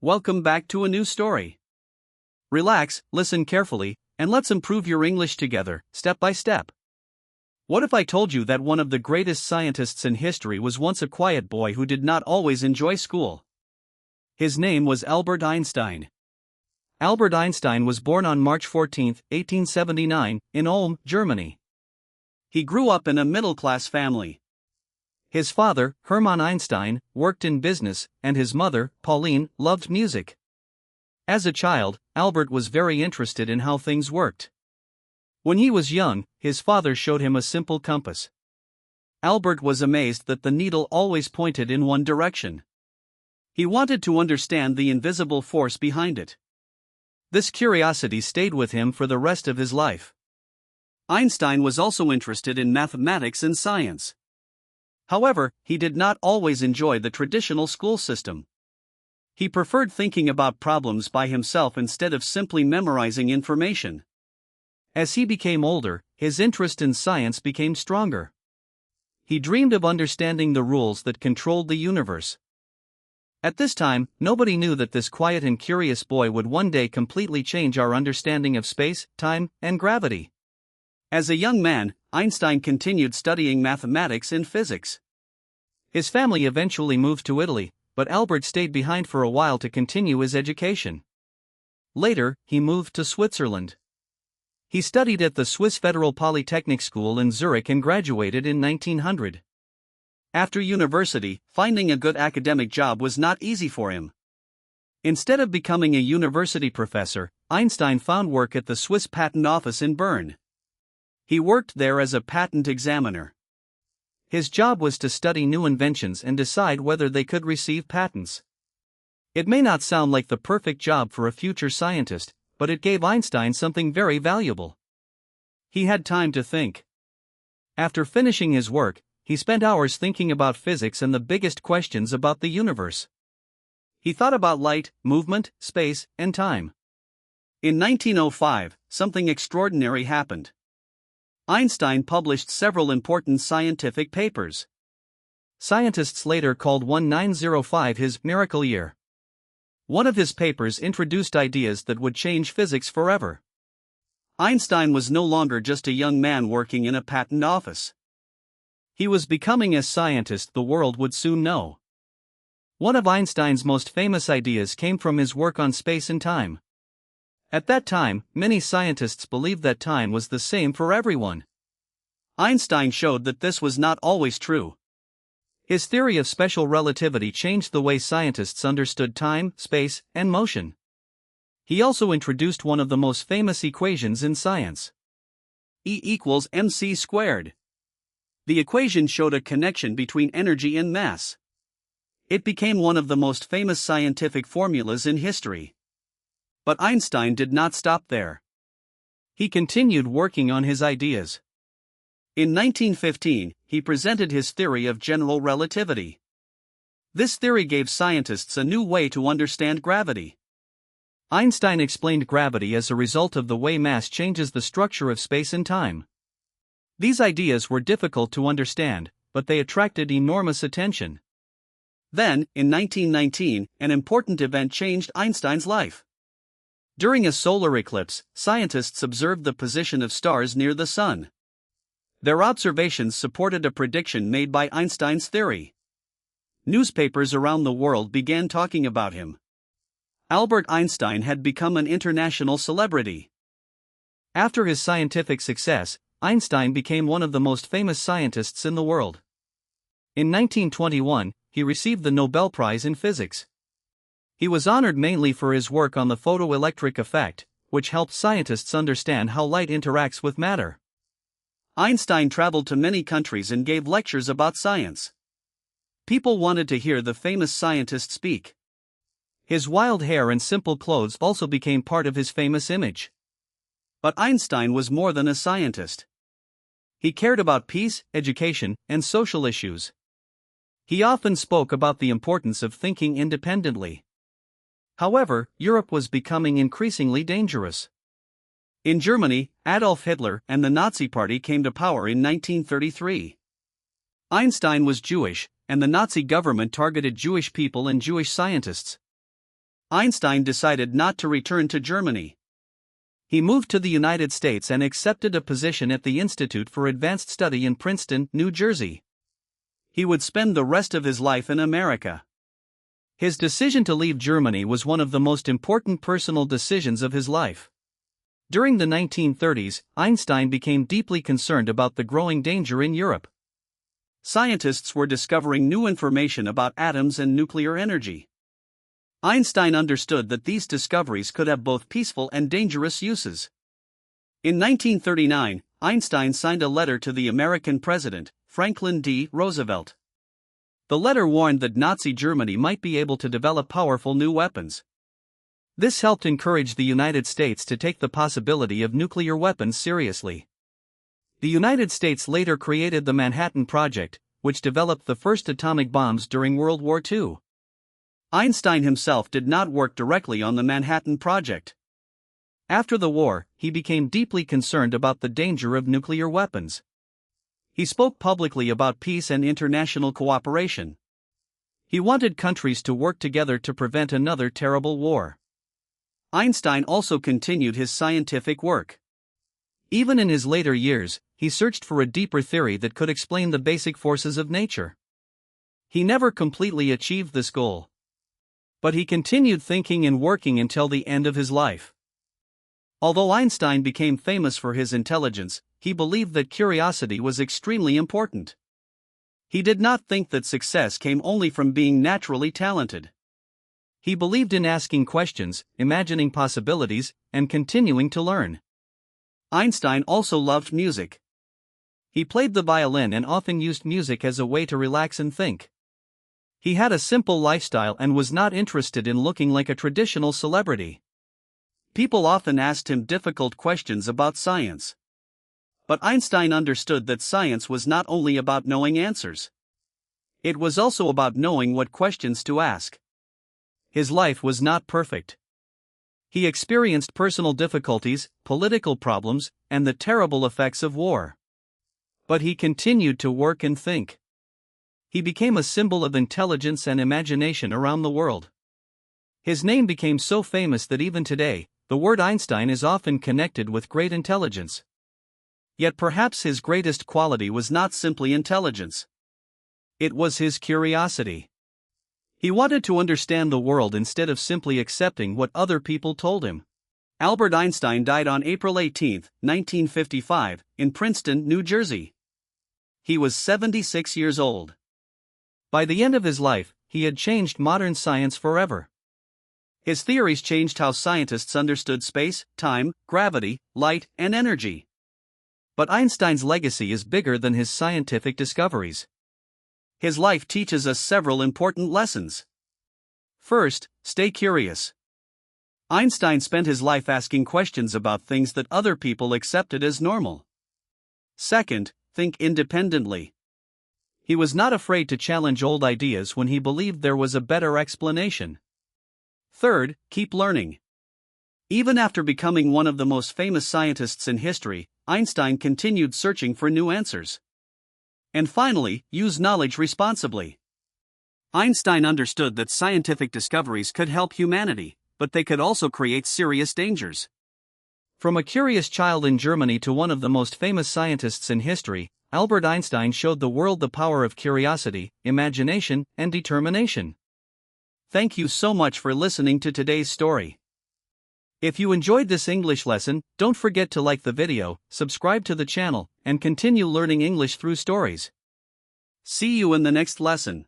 Welcome back to a new story. Relax, listen carefully, and let's improve your English together, step by step. What if I told you that one of the greatest scientists in history was once a quiet boy who did not always enjoy school? His name was Albert Einstein. Albert Einstein was born on March 14, 1879, in Ulm, Germany. He grew up in a middle-class family. His father, Hermann Einstein, worked in business, and his mother, Pauline, loved music. As a child, Albert was very interested in how things worked. When he was young, his father showed him a simple compass. Albert was amazed that the needle always pointed in one direction. He wanted to understand the invisible force behind it. This curiosity stayed with him for the rest of his life. Einstein was also interested in mathematics and science. However, he did not always enjoy the traditional school system. He preferred thinking about problems by himself instead of simply memorizing information. As he became older, his interest in science became stronger. He dreamed of understanding the rules that controlled the universe. At this time, nobody knew that this quiet and curious boy would one day completely change our understanding of space, time, and gravity. As a young man, Einstein continued studying mathematics and physics. His family eventually moved to Italy, but Albert stayed behind for a while to continue his education. Later, he moved to Switzerland. He studied at the Swiss Federal Polytechnic School in Zurich and graduated in 1900. After university, finding a good academic job was not easy for him. Instead of becoming a university professor, Einstein found work at the Swiss Patent Office in Bern. He worked there as a patent examiner. His job was to study new inventions and decide whether they could receive patents. It may not sound like the perfect job for a future scientist, but it gave Einstein something very valuable. He had time to think. After finishing his work, he spent hours thinking about physics and the biggest questions about the universe. He thought about light, movement, space, and time. In 1905, something extraordinary happened. Einstein published several important scientific papers. Scientists later called 1905 his miracle year. One of his papers introduced ideas that would change physics forever. Einstein was no longer just a young man working in a patent office. He was becoming a scientist the world would soon know. One of Einstein's most famous ideas came from his work on space and time. At that time, many scientists believed that time was the same for everyone. Einstein showed that this was not always true. His theory of special relativity changed the way scientists understood time, space, and motion. He also introduced one of the most famous equations in science. E equals mc squared. The equation showed a connection between energy and mass. It became one of the most famous scientific formulas in history. But Einstein did not stop there. He continued working on his ideas. In 1915, he presented his theory of general relativity. This theory gave scientists a new way to understand gravity. Einstein explained gravity as a result of the way mass changes the structure of space and time. These ideas were difficult to understand, but they attracted enormous attention. Then, in 1919, an important event changed Einstein's life. During a solar eclipse, scientists observed the position of stars near the sun. Their observations supported a prediction made by Einstein's theory. Newspapers around the world began talking about him. Albert Einstein had become an international celebrity. After his scientific success, Einstein became one of the most famous scientists in the world. In 1921, he received the Nobel Prize in Physics. He was honored mainly for his work on the photoelectric effect, which helped scientists understand how light interacts with matter. Einstein traveled to many countries and gave lectures about science. People wanted to hear the famous scientist speak. His wild hair and simple clothes also became part of his famous image. But Einstein was more than a scientist. He cared about peace, education, and social issues. He often spoke about the importance of thinking independently. However, Europe was becoming increasingly dangerous. In Germany, Adolf Hitler and the Nazi Party came to power in 1933. Einstein was Jewish, and the Nazi government targeted Jewish people and Jewish scientists. Einstein decided not to return to Germany. He moved to the United States and accepted a position at the Institute for Advanced Study in Princeton, New Jersey. He would spend the rest of his life in America. His decision to leave Germany was one of the most important personal decisions of his life. During the 1930s, Einstein became deeply concerned about the growing danger in Europe. Scientists were discovering new information about atoms and nuclear energy. Einstein understood that these discoveries could have both peaceful and dangerous uses. In 1939, Einstein signed a letter to the American president, Franklin D. Roosevelt. The letter warned that Nazi Germany might be able to develop powerful new weapons. This helped encourage the United States to take the possibility of nuclear weapons seriously. The United States later created the Manhattan Project, which developed the first atomic bombs during World War II. Einstein himself did not work directly on the Manhattan Project. After the war, he became deeply concerned about the danger of nuclear weapons. He spoke publicly about peace and international cooperation. He wanted countries to work together to prevent another terrible war. Einstein also continued his scientific work. Even in his later years, he searched for a deeper theory that could explain the basic forces of nature. He never completely achieved this goal. But he continued thinking and working until the end of his life. Although Einstein became famous for his intelligence, he believed that curiosity was extremely important. He did not think that success came only from being naturally talented. He believed in asking questions, imagining possibilities, and continuing to learn. Einstein also loved music. He played the violin and often used music as a way to relax and think. He had a simple lifestyle and was not interested in looking like a traditional celebrity. People often asked him difficult questions about science. But Einstein understood that science was not only about knowing answers. It was also about knowing what questions to ask. His life was not perfect. He experienced personal difficulties, political problems, and the terrible effects of war. But he continued to work and think. He became a symbol of intelligence and imagination around the world. His name became so famous that even today, the word Einstein is often connected with great intelligence. Yet perhaps his greatest quality was not simply intelligence. It was his curiosity. He wanted to understand the world instead of simply accepting what other people told him. Albert Einstein died on April 18, 1955, in Princeton, New Jersey. He was 76 years old. By the end of his life, he had changed modern science forever. His theories changed how scientists understood space, time, gravity, light, and energy. But Einstein's legacy is bigger than his scientific discoveries. His life teaches us several important lessons. First, stay curious. Einstein spent his life asking questions about things that other people accepted as normal. Second, think independently. He was not afraid to challenge old ideas when he believed there was a better explanation. Third, keep learning. Even after becoming one of the most famous scientists in history, Einstein continued searching for new answers. And finally, use knowledge responsibly. Einstein understood that scientific discoveries could help humanity, but they could also create serious dangers. From a curious child in Germany to one of the most famous scientists in history, Albert Einstein showed the world the power of curiosity, imagination, and determination. Thank you so much for listening to today's story. If you enjoyed this English lesson, don't forget to like the video, subscribe to the channel, and continue learning English through stories. See you in the next lesson.